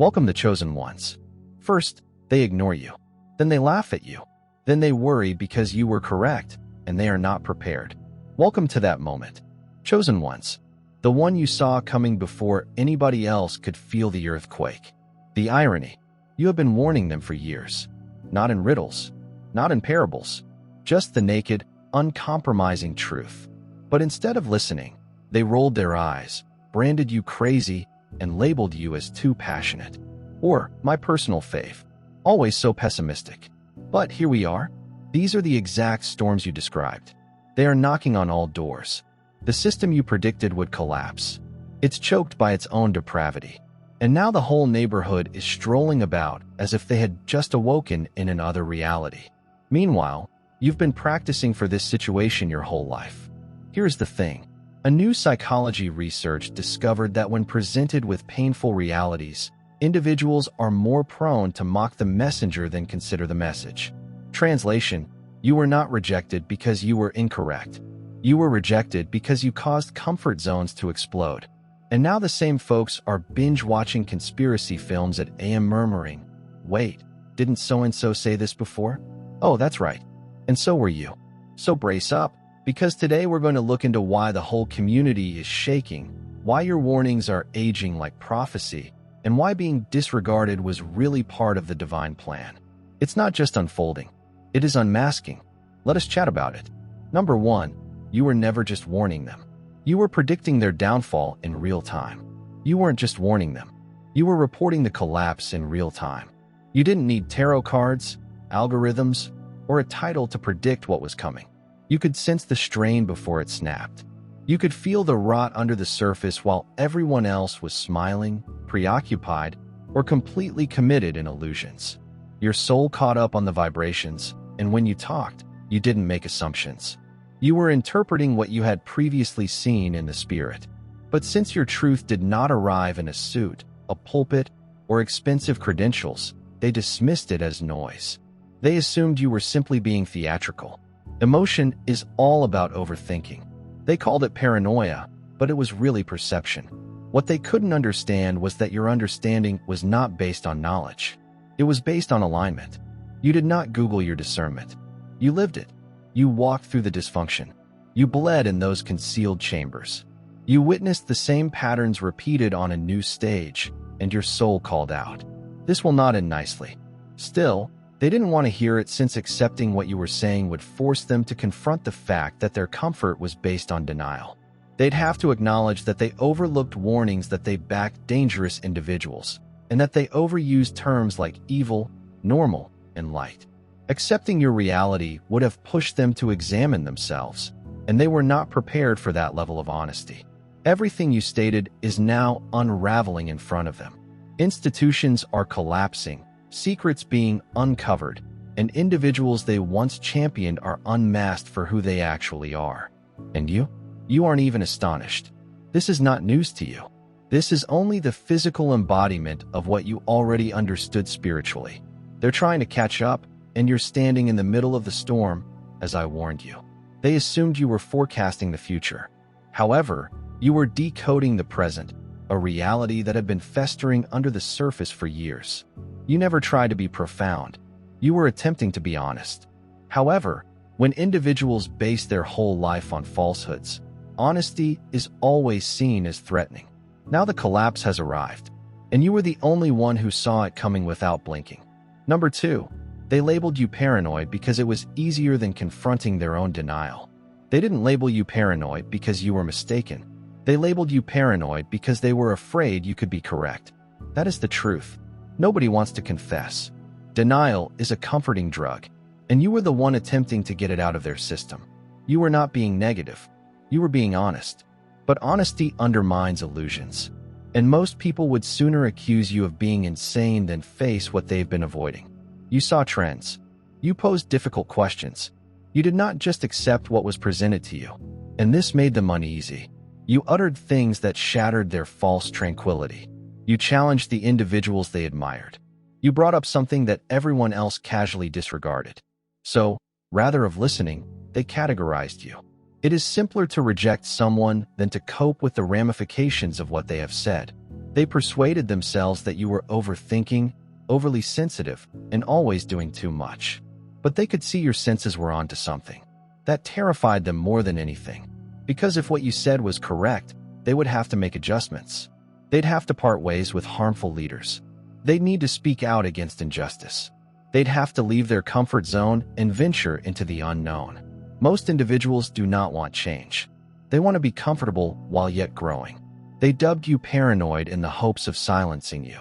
Welcome the chosen ones. First, they ignore you. Then they laugh at you. Then they worry because you were correct, and they are not prepared. Welcome to that moment. Chosen ones. The one you saw coming before anybody else could feel the earthquake. The irony. You have been warning them for years. Not in riddles. Not in parables. Just the naked, uncompromising truth. But instead of listening, they rolled their eyes, branded you crazy, and labeled you as too passionate. Or, my personal fave, always so pessimistic. But here we are. These are the exact storms you described. They are knocking on all doors. The system you predicted would collapse. It's choked by its own depravity. And now the whole neighborhood is strolling about as if they had just awoken in another reality. Meanwhile, you've been practicing for this situation your whole life. Here's the thing. A new psychology research discovered that when presented with painful realities, individuals are more prone to mock the messenger than consider the message. Translation: you were not rejected because you were incorrect. You were rejected because you caused comfort zones to explode. And now the same folks are binge-watching conspiracy films at AM murmuring, "Wait, didn't so-and-so say this before? Oh, that's right. And so were you." So brace up, because today we're going to look into why the whole community is shaking, why your warnings are aging like prophecy, and why being disregarded was really part of the divine plan. It's not just unfolding. It is unmasking. Let us chat about it. Number 1, you were never just warning them. You were predicting their downfall in real time. You weren't just warning them. You were reporting the collapse in real time. You didn't need tarot cards, algorithms, or a title to predict what was coming. You could sense the strain before it snapped. You could feel the rot under the surface while everyone else was smiling, preoccupied, or completely committed in illusions. Your soul caught up on the vibrations, and when you talked, you didn't make assumptions. You were interpreting what you had previously seen in the spirit. But since your truth did not arrive in a suit, a pulpit, or expensive credentials, they dismissed it as noise. They assumed you were simply being theatrical. Emotion is all about overthinking. They called it paranoia, but it was really perception. What they couldn't understand was that your understanding was not based on knowledge. It was based on alignment. You did not Google your discernment. You lived it. You walked through the dysfunction. You bled in those concealed chambers. You witnessed the same patterns repeated on a new stage, and your soul called out. This will not end nicely. Still, they didn't want to hear it, since accepting what you were saying would force them to confront the fact that their comfort was based on denial. They'd have to acknowledge that they overlooked warnings that they backed dangerous individuals, and that they overused terms like evil, normal, and light. Accepting your reality would have pushed them to examine themselves, and they were not prepared for that level of honesty. Everything you stated is now unraveling in front of them. Institutions are collapsing, secrets being uncovered, and individuals they once championed are unmasked for who they actually are. And you? You aren't even astonished. This is not news to you. This is only the physical embodiment of what you already understood spiritually. They're trying to catch up, and you're standing in the middle of the storm, as I warned you. They assumed you were forecasting the future. However, you were decoding the present, a reality that had been festering under the surface for years. You never tried to be profound. You were attempting to be honest. However, when individuals base their whole life on falsehoods, honesty is always seen as threatening. Now the collapse has arrived, and you were the only one who saw it coming without blinking. Number 2, they labeled you paranoid because it was easier than confronting their own denial. They didn't label you paranoid because you were mistaken. They labeled you paranoid because they were afraid you could be correct. That is the truth. Nobody wants to confess. Denial is a comforting drug, and you were the one attempting to get it out of their system. You were not being negative. You were being honest. But honesty undermines illusions, and most people would sooner accuse you of being insane than face what they've been avoiding. You saw trends. You posed difficult questions. You did not just accept what was presented to you, and this made them uneasy. You uttered things that shattered their false tranquility. You challenged the individuals they admired. You brought up something that everyone else casually disregarded. So, rather of listening, they categorized you. It is simpler to reject someone than to cope with the ramifications of what they have said. They persuaded themselves that you were overthinking, overly sensitive, and always doing too much. But they could see your senses were onto something. That terrified them more than anything. Because if what you said was correct, they would have to make adjustments. They'd have to part ways with harmful leaders. They'd need to speak out against injustice. They'd have to leave their comfort zone and venture into the unknown. Most individuals do not want change. They want to be comfortable while yet growing. They dubbed you paranoid in the hopes of silencing you.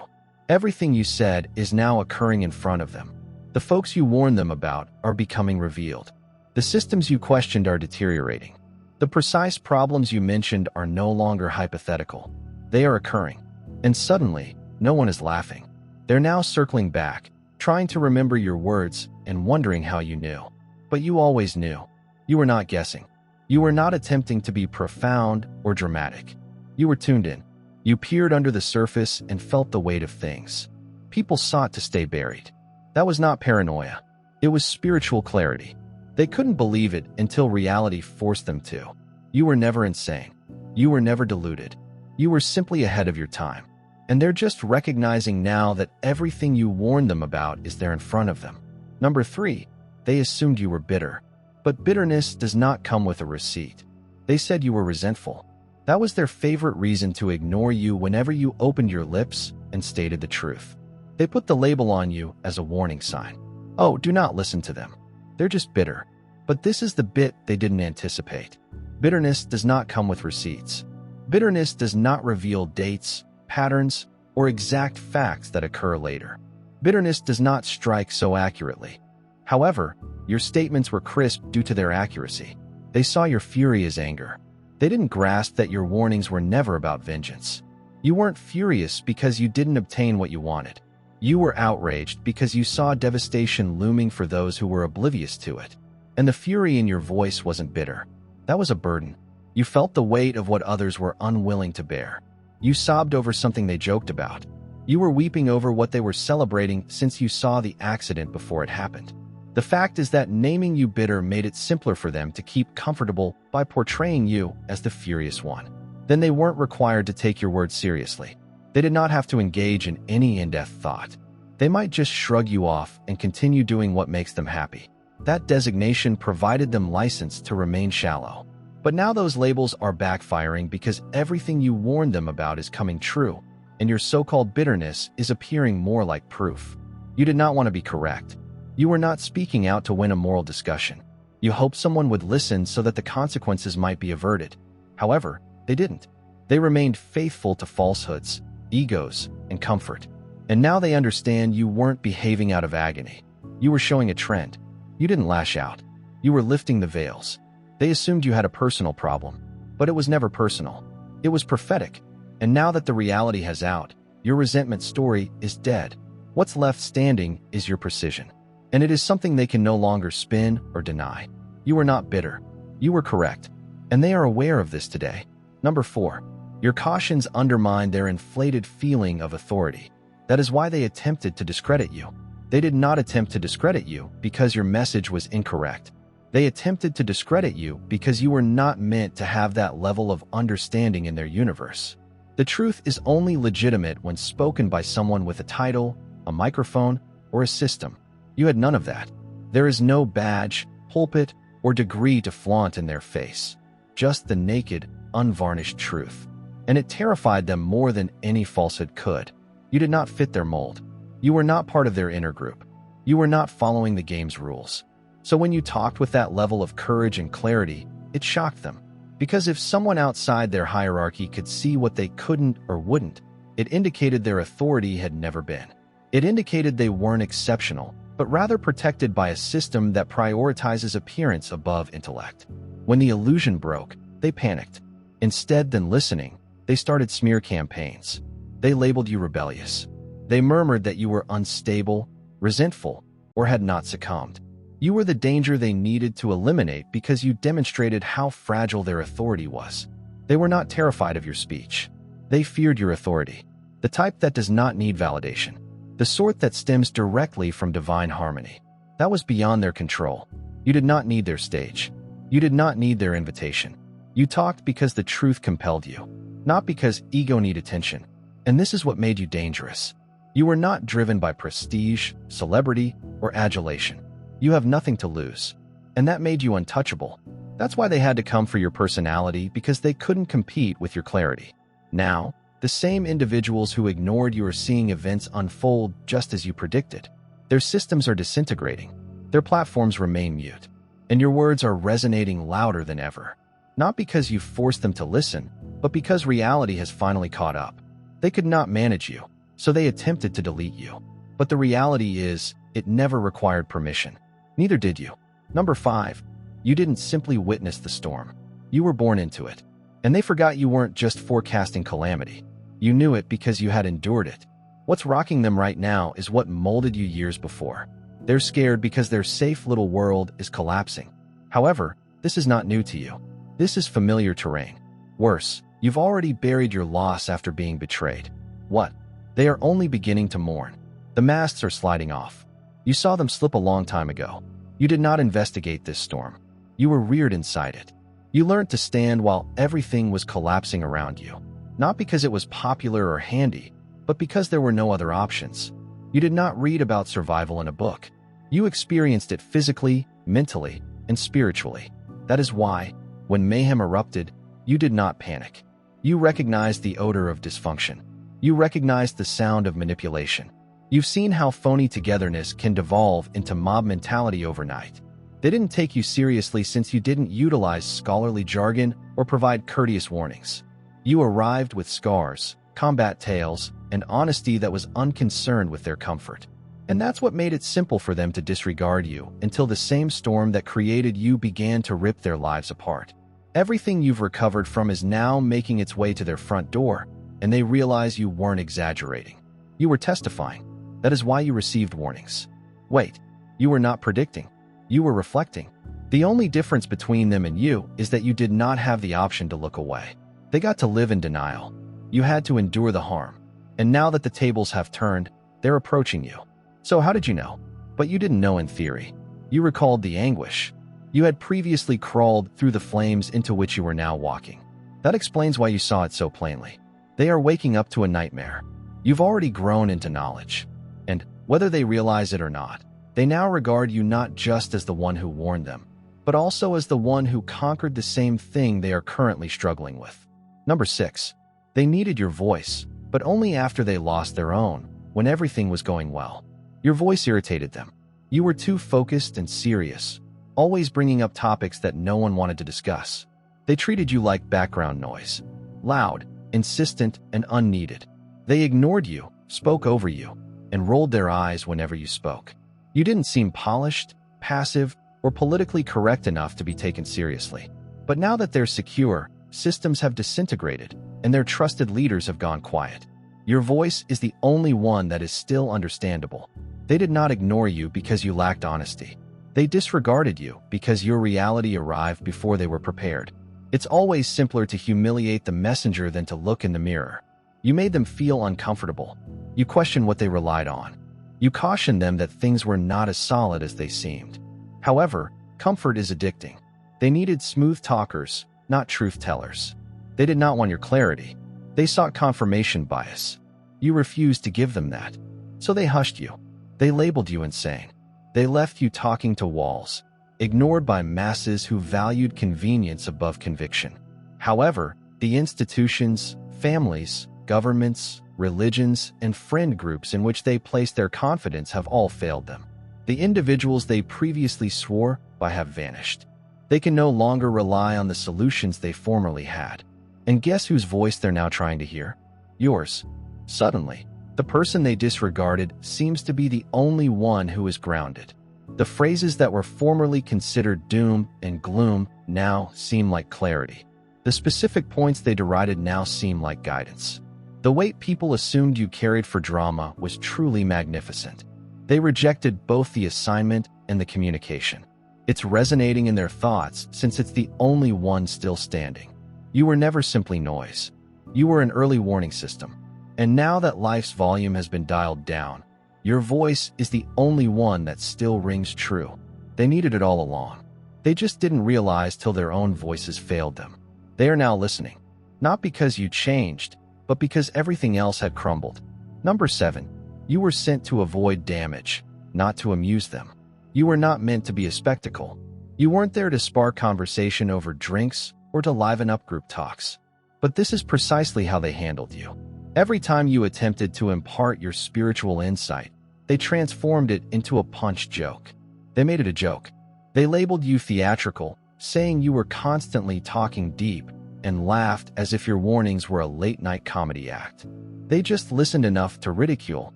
Everything you said is now occurring in front of them. The folks you warned them about are becoming revealed. The systems you questioned are deteriorating. The precise problems you mentioned are no longer hypothetical. They are occurring. And suddenly, no one is laughing. They're now circling back, trying to remember your words and wondering how you knew. But you always knew. You were not guessing. You were not attempting to be profound or dramatic. You were tuned in. You peered under the surface and felt the weight of things. People sought to stay buried. That was not paranoia. It was spiritual clarity. They couldn't believe it until reality forced them to. You were never insane. You were never deluded. You were simply ahead of your time. And they're just recognizing now that everything you warned them about is there in front of them. Number 3, they assumed you were bitter. But bitterness does not come with a receipt. They said you were resentful. That was their favorite reason to ignore you whenever you opened your lips and stated the truth. They put the label on you as a warning sign. Oh, do not listen to them. They're just bitter. But this is the bit they didn't anticipate. Bitterness does not come with receipts. Bitterness does not reveal dates, patterns, or exact facts that occur later. Bitterness does not strike so accurately. However, your statements were crisp due to their accuracy. They saw your fury as anger. They didn't grasp that your warnings were never about vengeance. You weren't furious because you didn't obtain what you wanted. You were outraged because you saw devastation looming for those who were oblivious to it. And the fury in your voice wasn't bitter. That was a burden. You felt the weight of what others were unwilling to bear. You sobbed over something they joked about. You were weeping over what they were celebrating since you saw the accident before it happened. The fact is that naming you bitter made it simpler for them to keep comfortable by portraying you as the furious one. Then they weren't required to take your words seriously. They did not have to engage in any in-depth thought. They might just shrug you off and continue doing what makes them happy. That designation provided them license to remain shallow. But now those labels are backfiring because everything you warned them about is coming true, and your so-called bitterness is appearing more like proof. You did not want to be correct. You were not speaking out to win a moral discussion. You hoped someone would listen so that the consequences might be averted. However, they didn't. They remained faithful to falsehoods, egos, and comfort. And now they understand you weren't behaving out of agony. You were showing a trend. You didn't lash out. You were lifting the veils. They assumed you had a personal problem, but it was never personal. It was prophetic. And now that the reality has out, your resentment story is dead. What's left standing is your precision. And it is something they can no longer spin or deny. You were not bitter. You were correct. And they are aware of this today. Number 4, your cautions undermine their inflated feeling of authority. That is why they attempted to discredit you. They did not attempt to discredit you because your message was incorrect. They attempted to discredit you because you were not meant to have that level of understanding in their universe. The truth is only legitimate when spoken by someone with a title, a microphone, or a system. You had none of that. There is no badge, pulpit, or degree to flaunt in their face. Just the naked, unvarnished truth. And it terrified them more than any falsehood could. You did not fit their mold. You were not part of their inner group. You were not following the game's rules. So when you talked with that level of courage and clarity, it shocked them. Because if someone outside their hierarchy could see what they couldn't or wouldn't, it indicated their authority had never been. It indicated they weren't exceptional, but rather protected by a system that prioritizes appearance above intellect. When the illusion broke, they panicked. Instead than listening, they started smear campaigns. They labeled you rebellious. They murmured that you were unstable, resentful, or had not succumbed. You were the danger they needed to eliminate because you demonstrated how fragile their authority was. They were not terrified of your speech. They feared your authority, the type that does not need validation, the sort that stems directly from divine harmony. That was beyond their control. You did not need their stage. You did not need their invitation. You talked because the truth compelled you, not because ego needed attention. And this is what made you dangerous. You were not driven by prestige, celebrity, or adulation. You have nothing to lose. And that made you untouchable. That's why they had to come for your personality, because they couldn't compete with your clarity. Now, the same individuals who ignored you are seeing events unfold just as you predicted. Their systems are disintegrating. Their platforms remain mute. And your words are resonating louder than ever. Not because you forced them to listen, but because reality has finally caught up. They could not manage you, so they attempted to delete you. But the reality is, it never required permission. Neither did you. Number 5. You didn't simply witness the storm. You were born into it. And they forgot you weren't just forecasting calamity. You knew it because you had endured it. What's rocking them right now is what molded you years before. They're scared because their safe little world is collapsing. However, this is not new to you. This is familiar terrain. Worse, you've already buried your loss after being betrayed. What? They are only beginning to mourn. The masks are sliding off. You saw them slip a long time ago. You did not investigate this storm. You were reared inside it. You learned to stand while everything was collapsing around you. Not because it was popular or handy, but because there were no other options. You did not read about survival in a book. You experienced it physically, mentally, and spiritually. That is why, when mayhem erupted, you did not panic. You recognized the odor of dysfunction. You recognized the sound of manipulation. You've seen how phony togetherness can devolve into mob mentality overnight. They didn't take you seriously since you didn't utilize scholarly jargon or provide courteous warnings. You arrived with scars, combat tales, and honesty that was unconcerned with their comfort. And that's what made it simple for them to disregard you until the same storm that created you began to rip their lives apart. Everything you've recovered from is now making its way to their front door, and they realize you weren't exaggerating. You were testifying. That is why you received warnings. Wait, you were not predicting. You were reflecting. The only difference between them and you is that you did not have the option to look away. They got to live in denial. You had to endure the harm. And now that the tables have turned, they're approaching you. So how did you know? But you didn't know in theory. You recalled the anguish. You had previously crawled through the flames into which you were now walking. That explains why you saw it so plainly. They are waking up to a nightmare. You've already grown into knowledge. And, whether they realize it or not, they now regard you not just as the one who warned them, but also as the one who conquered the same thing they are currently struggling with. Number 6. They needed your voice, but only after they lost their own, when everything was going well. Your voice irritated them. You were too focused and serious, always bringing up topics that no one wanted to discuss. They treated you like background noise, loud, insistent, and unneeded. They ignored you, spoke over you, and rolled their eyes whenever you spoke. You didn't seem polished, passive, or politically correct enough to be taken seriously. But now that they're secure, systems have disintegrated, and their trusted leaders have gone quiet. Your voice is the only one that is still understandable. They did not ignore you because you lacked honesty. They disregarded you because your reality arrived before they were prepared. It's always simpler to humiliate the messenger than to look in the mirror. You made them feel uncomfortable. You questioned what they relied on. You cautioned them that things were not as solid as they seemed. However, comfort is addicting. They needed smooth talkers, not truth tellers. They did not want your clarity. They sought confirmation bias. You refused to give them that. So they hushed you. They labeled you insane. They left you talking to walls, ignored by masses who valued convenience above conviction. However, the institutions, families, governments, religions, and friend groups in which they placed their confidence have all failed them. The individuals they previously swore by have vanished. They can no longer rely on the solutions they formerly had. And guess whose voice they're now trying to hear? Yours. Suddenly, the person they disregarded seems to be the only one who is grounded. The phrases that were formerly considered doom and gloom now seem like clarity. The specific points they derided now seem like guidance. The weight people assumed you carried for drama was truly magnificent. They rejected both the assignment and the communication. It's resonating in their thoughts since it's the only one still standing. You were never simply noise. You were an early warning system. And now that life's volume has been dialed down, your voice is the only one that still rings true. They needed it all along. They just didn't realize till their own voices failed them. They are now listening. Not because you changed, but because everything else had crumbled. Number 7. You were sent to avoid damage, not to amuse them. You were not meant to be a spectacle. You weren't there to spark conversation over drinks or to liven up group talks. But this is precisely how they handled you. Every time you attempted to impart your spiritual insight, they transformed it into a punch joke. They made it a joke. They labeled you theatrical, saying you were constantly talking deep, and laughed as if your warnings were a late-night comedy act. They just listened enough to ridicule,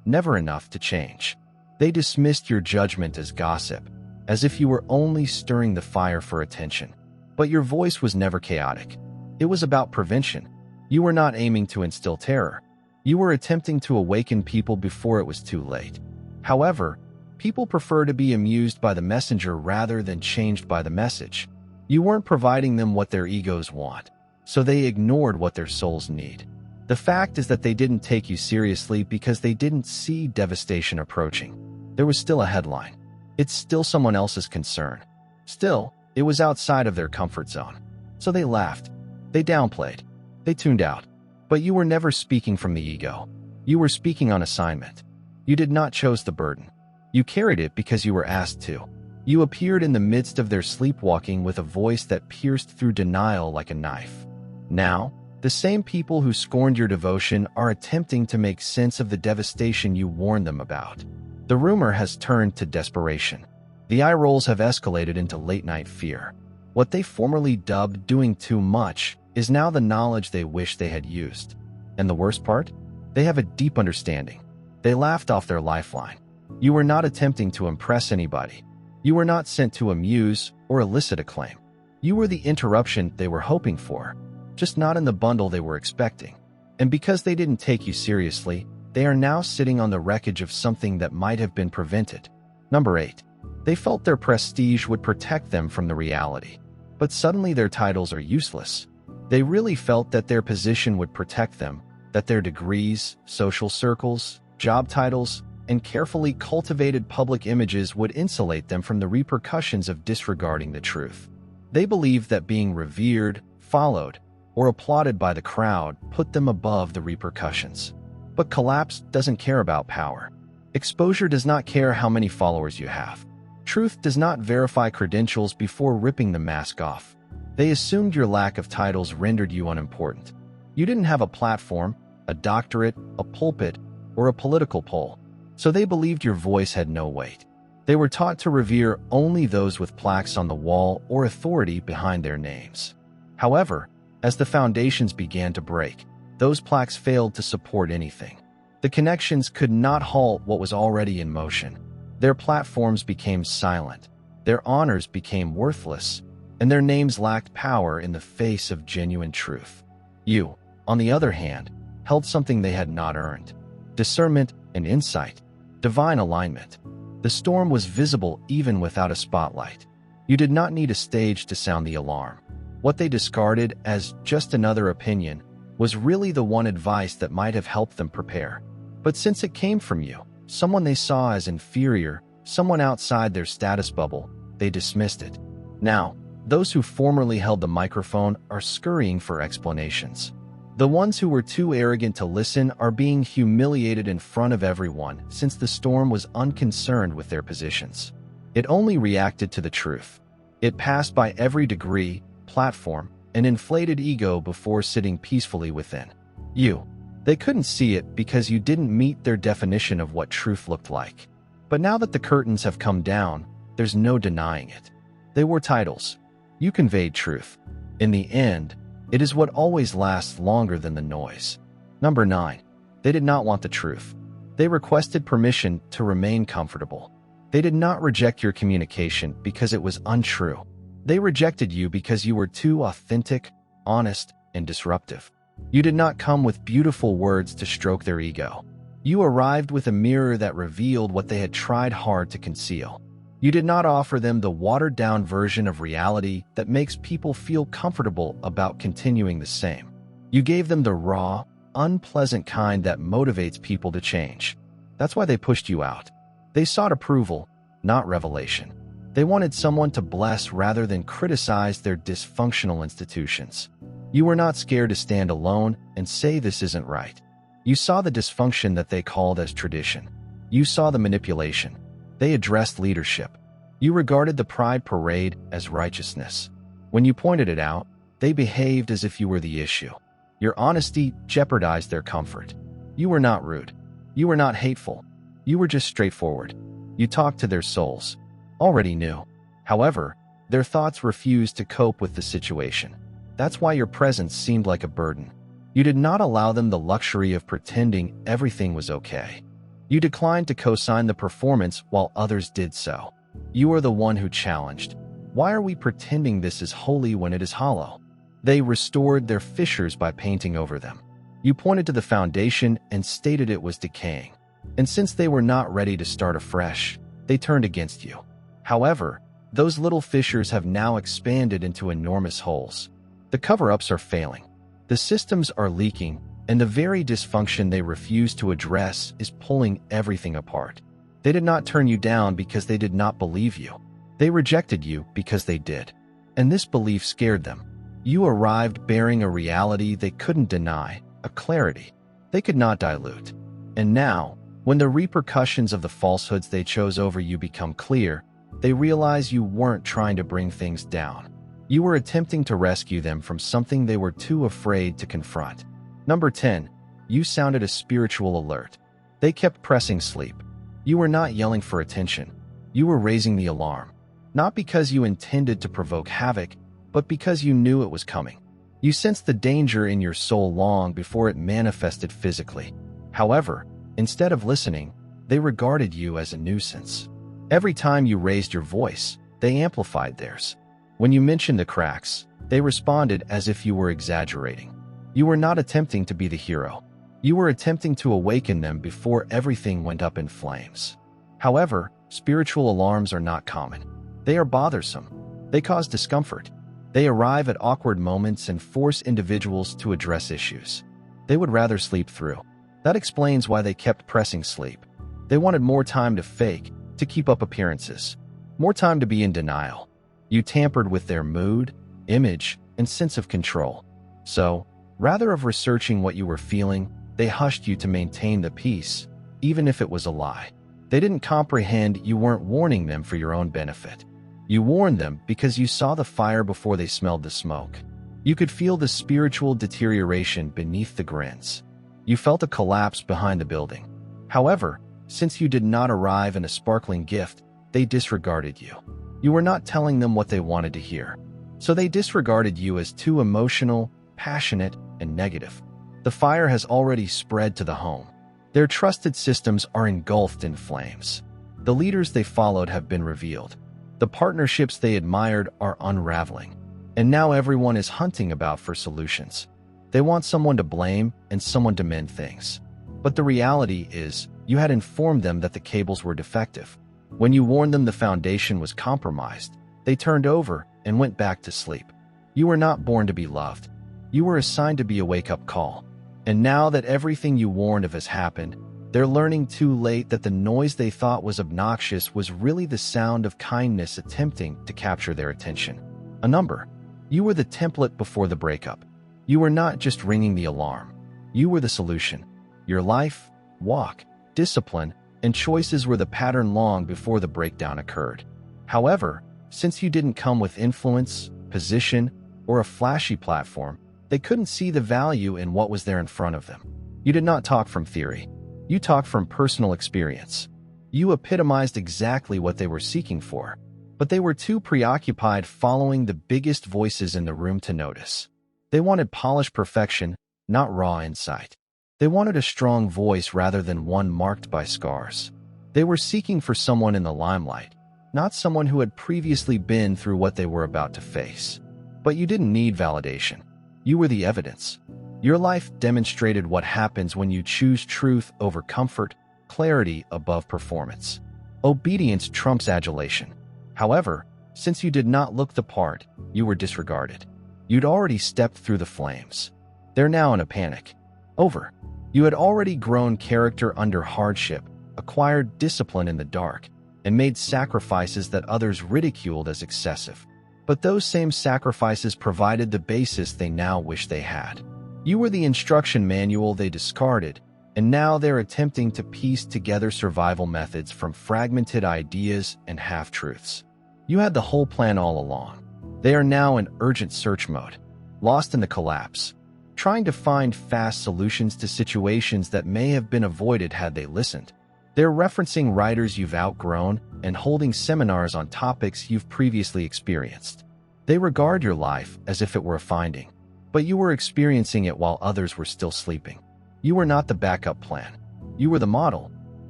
never enough to change. They dismissed your judgment as gossip, as if you were only stirring the fire for attention. But your voice was never chaotic. It was about prevention. You were not aiming to instill terror. You were attempting to awaken people before it was too late. However, people prefer to be amused by the messenger rather than changed by the message. You weren't providing them what their egos want, so they ignored what their souls need. The fact is that they didn't take you seriously because they didn't see devastation approaching. There was still a headline. It's still someone else's concern. Still, it was outside of their comfort zone. So they laughed. They downplayed. They tuned out. But you were never speaking from the ego. You were speaking on assignment. You did not choose the burden. You carried it because you were asked to. You appeared in the midst of their sleepwalking with a voice that pierced through denial like a knife. Now, the same people who scorned your devotion are attempting to make sense of the devastation you warned them about. The rumor has turned to desperation. The eye rolls have escalated into late-night fear. What they formerly dubbed doing too much is now the knowledge they wish they had used. And the worst part? They have a deep understanding. They laughed off their lifeline. You were not attempting to impress anybody. You were not sent to amuse or elicit acclaim. You were the interruption they were hoping for, just not in the bundle they were expecting. And because they didn't take you seriously, they are now sitting on the wreckage of something that might have been prevented. Number 8. They felt their prestige would protect them from the reality. But suddenly their titles are useless. They really felt that their position would protect them, that their degrees, social circles, job titles, and carefully cultivated public images would insulate them from the repercussions of disregarding the truth. They believed that being revered, followed, or applauded by the crowd put them above the repercussions. But collapse doesn't care about power. Exposure does not care how many followers you have. Truth does not verify credentials before ripping the mask off. They assumed your lack of titles rendered you unimportant. You didn't have a platform, a doctorate, a pulpit, or a political poll, so they believed your voice had no weight. They were taught to revere only those with plaques on the wall or authority behind their names. However, as the foundations began to break, those plaques failed to support anything. The connections could not halt what was already in motion. Their platforms became silent, their honors became worthless, and their names lacked power in the face of genuine truth. You, on the other hand, held something they had not earned: discernment and insight, divine alignment. The storm was visible even without a spotlight. You did not need a stage to sound the alarm. What they discarded as just another opinion was really the one advice that might have helped them prepare. But since it came from you, someone they saw as inferior, someone outside their status bubble, they dismissed it. Now, those who formerly held the microphone are scurrying for explanations. The ones who were too arrogant to listen are being humiliated in front of everyone since the storm was unconcerned with their positions. It only reacted to the truth. It passed by every degree, platform, and inflated ego before sitting peacefully within. You. They couldn't see it because you didn't meet their definition of what truth looked like. But now that the curtains have come down, there's no denying it. They were titles. You conveyed truth. In the end, it is what always lasts longer than the noise. Number 9. They did not want the truth. They requested permission to remain comfortable. They did not reject your communication because it was untrue. They rejected you because you were too authentic, honest, and disruptive. You did not come with beautiful words to stroke their ego. You arrived with a mirror that revealed what they had tried hard to conceal. You did not offer them the watered-down version of reality that makes people feel comfortable about continuing the same. You gave them the raw, unpleasant kind that motivates people to change. That's why they pushed you out. They sought approval, not revelation. They wanted someone to bless rather than criticize their dysfunctional institutions. You were not scared to stand alone and say this isn't right. You saw the dysfunction that they called as tradition. You saw the manipulation. They addressed leadership. You regarded the pride parade as righteousness. When you pointed it out, they behaved as if you were the issue. Your honesty jeopardized their comfort. You were not rude. You were not hateful. You were just straightforward. You talked to their souls. Already knew. However, their thoughts refused to cope with the situation. That's why your presence seemed like a burden. You did not allow them the luxury of pretending everything was okay. You declined to co-sign the performance while others did so. You are the one who challenged. Why are we pretending this is holy when it is hollow? They restored their fissures by painting over them. You pointed to the foundation and stated it was decaying. And since they were not ready to start afresh, they turned against you. However, those little fissures have now expanded into enormous holes. The cover-ups are failing. The systems are leaking, and the very dysfunction they refuse to address is pulling everything apart. They did not turn you down because they did not believe you. They rejected you because they did. And this belief scared them. You arrived bearing a reality they couldn't deny, a clarity they could not dilute. And now, when the repercussions of the falsehoods they chose over you become clear, they realize you weren't trying to bring things down. You were attempting to rescue them from something they were too afraid to confront. Number 10. You sounded a spiritual alert. They kept pressing sleep. You were not yelling for attention. You were raising the alarm. Not because you intended to provoke havoc, but because you knew it was coming. You sensed the danger in your soul long before it manifested physically. However, instead of listening, they regarded you as a nuisance. Every time you raised your voice, they amplified theirs. When you mentioned the cracks, they responded as if you were exaggerating. You were not attempting to be the hero. You were attempting to awaken them before everything went up in flames. However, spiritual alarms are not common. They are bothersome. They cause discomfort. They arrive at awkward moments and force individuals to address issues they would rather sleep through. That explains why they kept pressing sleep. They wanted more time to fake, to keep up appearances, more time to be in denial. You tampered with their mood, image, and sense of control. So, rather of researching what you were feeling, they hushed you to maintain the peace, even if it was a lie. They didn't comprehend you weren't warning them for your own benefit. You warned them because you saw the fire before they smelled the smoke. You could feel the spiritual deterioration beneath the grins. You felt a collapse behind the building. However, since you did not arrive in a sparkling gift, they disregarded you. You were not telling them what they wanted to hear. So they disregarded you as too emotional, passionate, and negative. The fire has already spread to the home. Their trusted systems are engulfed in flames. The leaders they followed have been revealed. The partnerships they admired are unraveling. And now everyone is hunting about for solutions. They want someone to blame and someone to mend things. But the reality is, you had informed them that the cables were defective. When you warned them the foundation was compromised, they turned over and went back to sleep. You were not born to be loved. You were assigned to be a wake-up call. And now that everything you warned of has happened, they're learning too late that the noise they thought was obnoxious was really the sound of kindness attempting to capture their attention. A number. You were the template before the breakup. You were not just ringing the alarm. You were the solution. Your life, walk, discipline, and choices were the pattern long before the breakdown occurred. However, since you didn't come with influence, position, or a flashy platform, they couldn't see the value in what was there in front of them. You did not talk from theory. You talked from personal experience. You epitomized exactly what they were seeking for, but they were too preoccupied following the biggest voices in the room to notice. They wanted polished perfection, not raw insight. They wanted a strong voice rather than one marked by scars. They were seeking for someone in the limelight, not someone who had previously been through what they were about to face. But you didn't need validation. You were the evidence. Your life demonstrated what happens when you choose truth over comfort, clarity above performance. Obedience trumps adulation. However, since you did not look the part, you were disregarded. You'd already stepped through the flames. They're now in a panic. Over. You had already grown character under hardship, acquired discipline in the dark, and made sacrifices that others ridiculed as excessive. But those same sacrifices provided the basis they now wish they had. You were the instruction manual they discarded, and now they're attempting to piece together survival methods from fragmented ideas and half-truths. You had the whole plan all along. They are now in urgent search mode, lost in the collapse, trying to find fast solutions to situations that may have been avoided had they listened. They're referencing writers you've outgrown and holding seminars on topics you've previously experienced. They regard your life as if it were a finding, but you were experiencing it while others were still sleeping. You were not the backup plan. You were the model.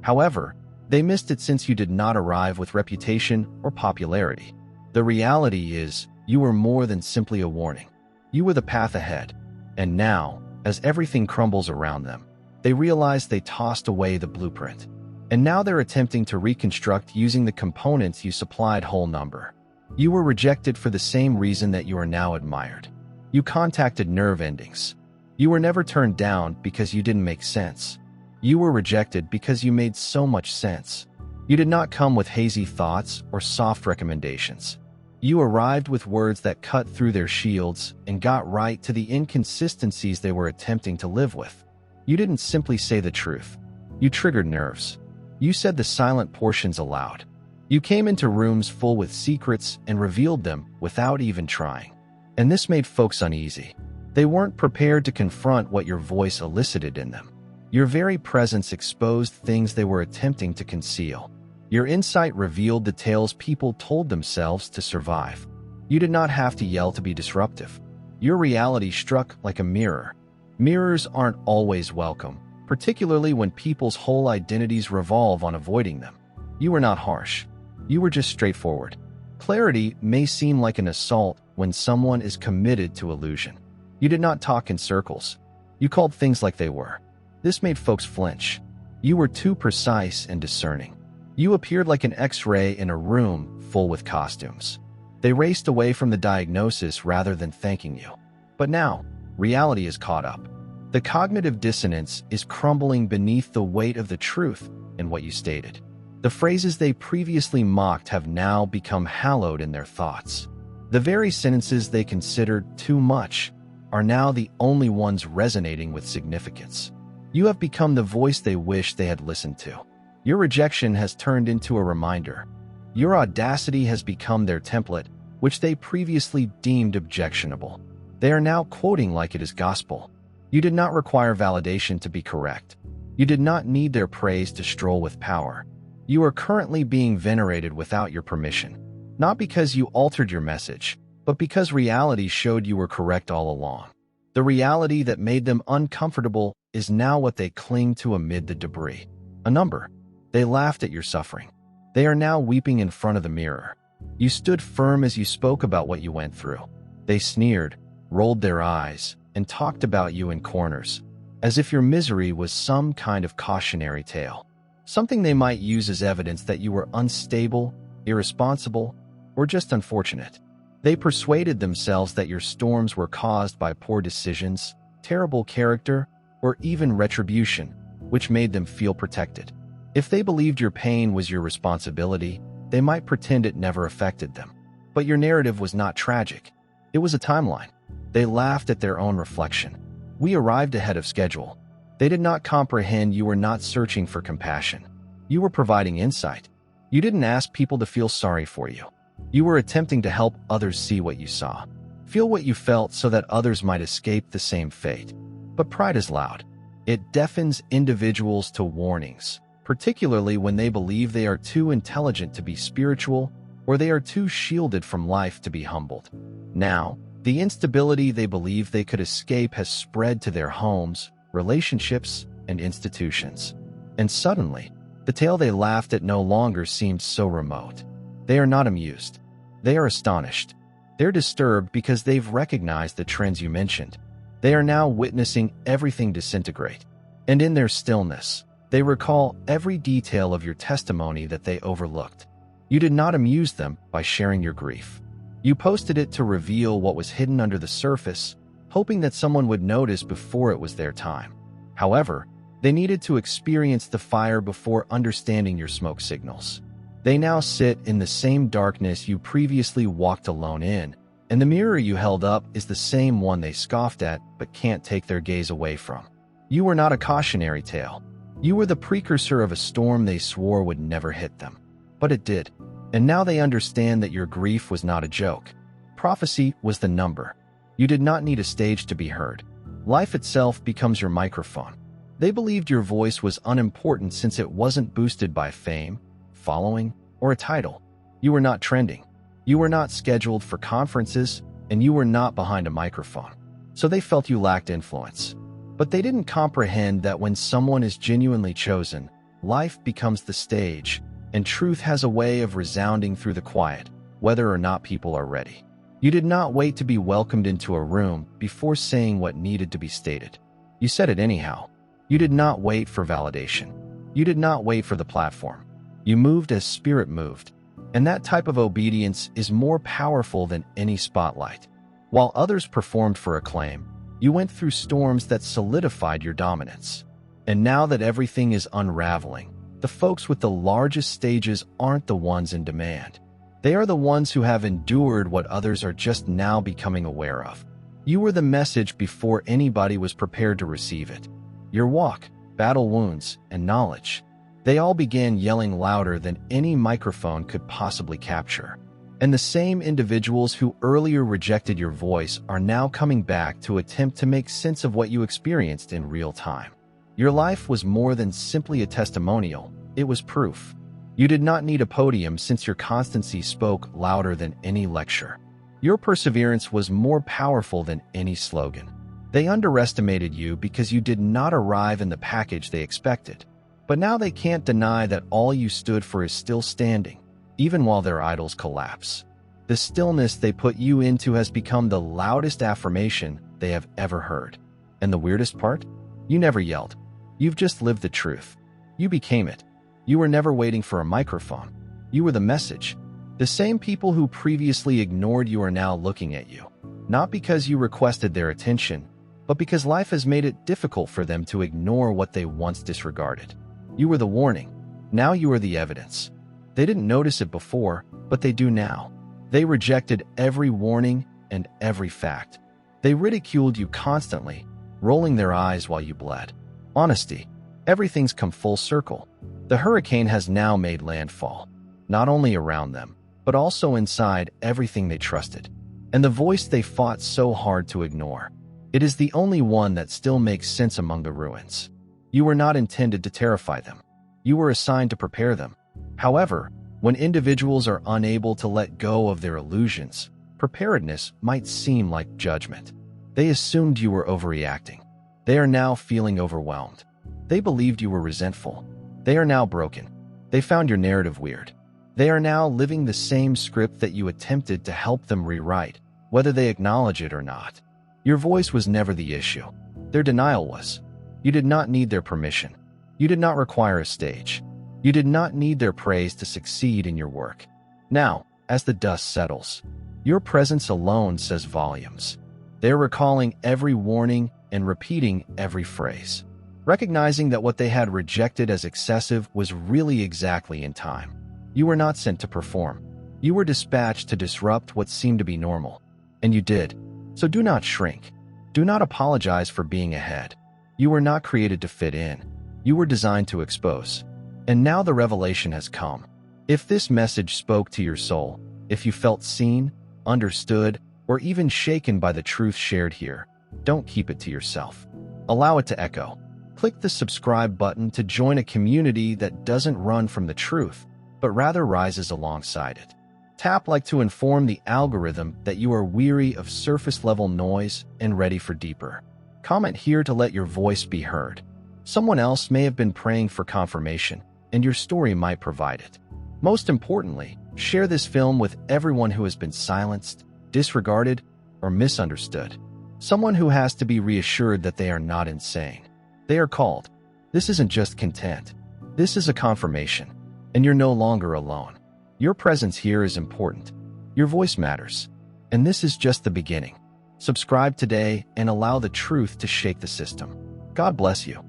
However, they missed it since you did not arrive with reputation or popularity. The reality is, you were more than simply a warning. You were the path ahead. And now, as everything crumbles around them, they realize they tossed away the blueprint. And now they're attempting to reconstruct using the components you supplied whole number. You were rejected for the same reason that you are now admired. You contacted nerve endings. You were never turned down because you didn't make sense. You were rejected because you made so much sense. You did not come with hazy thoughts or soft recommendations. You arrived with words that cut through their shields and got right to the inconsistencies they were attempting to live with. You didn't simply say the truth. You triggered nerves. You said the silent portions aloud. You came into rooms full with secrets and revealed them without even trying. And this made folks uneasy. They weren't prepared to confront what your voice elicited in them. Your very presence exposed things they were attempting to conceal. Your insight revealed the tales people told themselves to survive. You did not have to yell to be disruptive. Your reality struck like a mirror. Mirrors aren't always welcome, particularly when people's whole identities revolve on avoiding them. You were not harsh. You were just straightforward. Clarity may seem like an assault when someone is committed to illusion. You did not talk in circles. You called things like they were. This made folks flinch. You were too precise and discerning. You appeared like an X-ray in a room full with costumes. They raced away from the diagnosis rather than thanking you. But now, reality is caught up. The cognitive dissonance is crumbling beneath the weight of the truth in what you stated. The phrases they previously mocked have now become hallowed in their thoughts. The very sentences they considered too much are now the only ones resonating with significance. You have become the voice they wish they had listened to. Your rejection has turned into a reminder. Your audacity has become their template, which they previously deemed objectionable. They are now quoting like it is gospel. You did not require validation to be correct. You did not need their praise to stroll with power. You are currently being venerated without your permission, not because you altered your message, but because reality showed you were correct all along. The reality that made them uncomfortable is now what they cling to amid the debris. A number. They laughed at your suffering. They are now weeping in front of the mirror. You stood firm as you spoke about what you went through. They sneered, rolled their eyes, and talked about you in corners, as if your misery was some kind of cautionary tale, something they might use as evidence that you were unstable, irresponsible, or just unfortunate. They persuaded themselves that your storms were caused by poor decisions, terrible character, or even retribution, which made them feel protected. If they believed your pain was your responsibility, they might pretend it never affected them. But your narrative was not tragic. It was a timeline. They laughed at their own reflection. We arrived ahead of schedule. They did not comprehend you were not searching for compassion. You were providing insight. You didn't ask people to feel sorry for you. You were attempting to help others see what you saw, feel what you felt so that others might escape the same fate. But pride is loud. It deafens individuals to warnings, particularly when they believe they are too intelligent to be spiritual or they are too shielded from life to be humbled. Now, the instability they believe they could escape has spread to their homes, relationships, and institutions. And suddenly, the tale they laughed at no longer seemed so remote. They are not amused. They are astonished. They're disturbed because they've recognized the trends you mentioned. They are now witnessing everything disintegrate. And in their stillness, they recall every detail of your testimony that they overlooked. You did not amuse them by sharing your grief. You posted it to reveal what was hidden under the surface, hoping that someone would notice before it was their time. However, they needed to experience the fire before understanding your smoke signals. They now sit in the same darkness you previously walked alone in, and the mirror you held up is the same one they scoffed at but can't take their gaze away from. You were not a cautionary tale. You were the precursor of a storm they swore would never hit them. But it did, and now they understand that your grief was not a joke. Prophecy was the number. You did not need a stage to be heard. Life itself becomes your microphone. They believed your voice was unimportant since it wasn't boosted by fame, following, or a title. You were not trending. You were not scheduled for conferences, and you were not behind a microphone. So they felt you lacked influence. But they didn't comprehend that when someone is genuinely chosen, life becomes the stage, and truth has a way of resounding through the quiet, whether or not people are ready. You did not wait to be welcomed into a room before saying what needed to be stated. You said it anyhow. You did not wait for validation. You did not wait for the platform. You moved as Spirit moved, and that type of obedience is more powerful than any spotlight. While others performed for acclaim, you went through storms that solidified your dominance. And now that everything is unraveling, the folks with the largest stages aren't the ones in demand. They are the ones who have endured what others are just now becoming aware of. You were the message before anybody was prepared to receive it. Your walk, battle wounds, and knowledge. They all began yelling louder than any microphone could possibly capture. And the same individuals who earlier rejected your voice are now coming back to attempt to make sense of what you experienced in real time. Your life was more than simply a testimonial, it was proof. You did not need a podium since your constancy spoke louder than any lecture. Your perseverance was more powerful than any slogan. They underestimated you because you did not arrive in the package they expected. But now they can't deny that all you stood for is still standing, even while their idols collapse. The stillness they put you into has become the loudest affirmation they have ever heard. And the weirdest part? You never yelled. You've just lived the truth. You became it. You were never waiting for a microphone. You were the message. The same people who previously ignored you are now looking at you, not because you requested their attention, but because life has made it difficult for them to ignore what they once disregarded. You were the warning. Now you are the evidence. They didn't notice it before, but they do now. They rejected every warning and every fact. They ridiculed you constantly, rolling their eyes while you bled. Honesty. Everything's come full circle. The hurricane has now made landfall, not only around them, but also inside everything they trusted. And the voice they fought so hard to ignore. It is the only one that still makes sense among the ruins. You were not intended to terrify them. You were assigned to prepare them. However, when individuals are unable to let go of their illusions, preparedness might seem like judgment. They assumed you were overreacting. They are now feeling overwhelmed. They believed you were resentful. They are now broken. They found your narrative weird. They are now living the same script that you attempted to help them rewrite, whether they acknowledge it or not. Your voice was never the issue. Their denial was. You did not need their permission. You did not require a stage. You did not need their praise to succeed in your work. Now, as the dust settles, your presence alone says volumes. They're recalling every warning and repeating every phrase, recognizing that what they had rejected as excessive was really exactly in time. You were not sent to perform. You were dispatched to disrupt what seemed to be normal. And you did. So do not shrink. Do not apologize for being ahead. You were not created to fit in. You were designed to expose. And now the revelation has come. If this message spoke to your soul, if you felt seen, understood, or even shaken by the truth shared here, don't keep it to yourself. Allow it to echo. Click the subscribe button to join a community that doesn't run from the truth, but rather rises alongside it. Tap like to inform the algorithm that you are weary of surface-level noise and ready for deeper. Comment here to let your voice be heard. Someone else may have been praying for confirmation, and your story might provide it. Most importantly, share this film with everyone who has been silenced, disregarded, or misunderstood. Someone who has to be reassured that they are not insane. They are called. This isn't just content. This is a confirmation, and you're no longer alone. Your presence here is important. Your voice matters. And this is just the beginning. Subscribe today and allow the truth to shake the system. God bless you.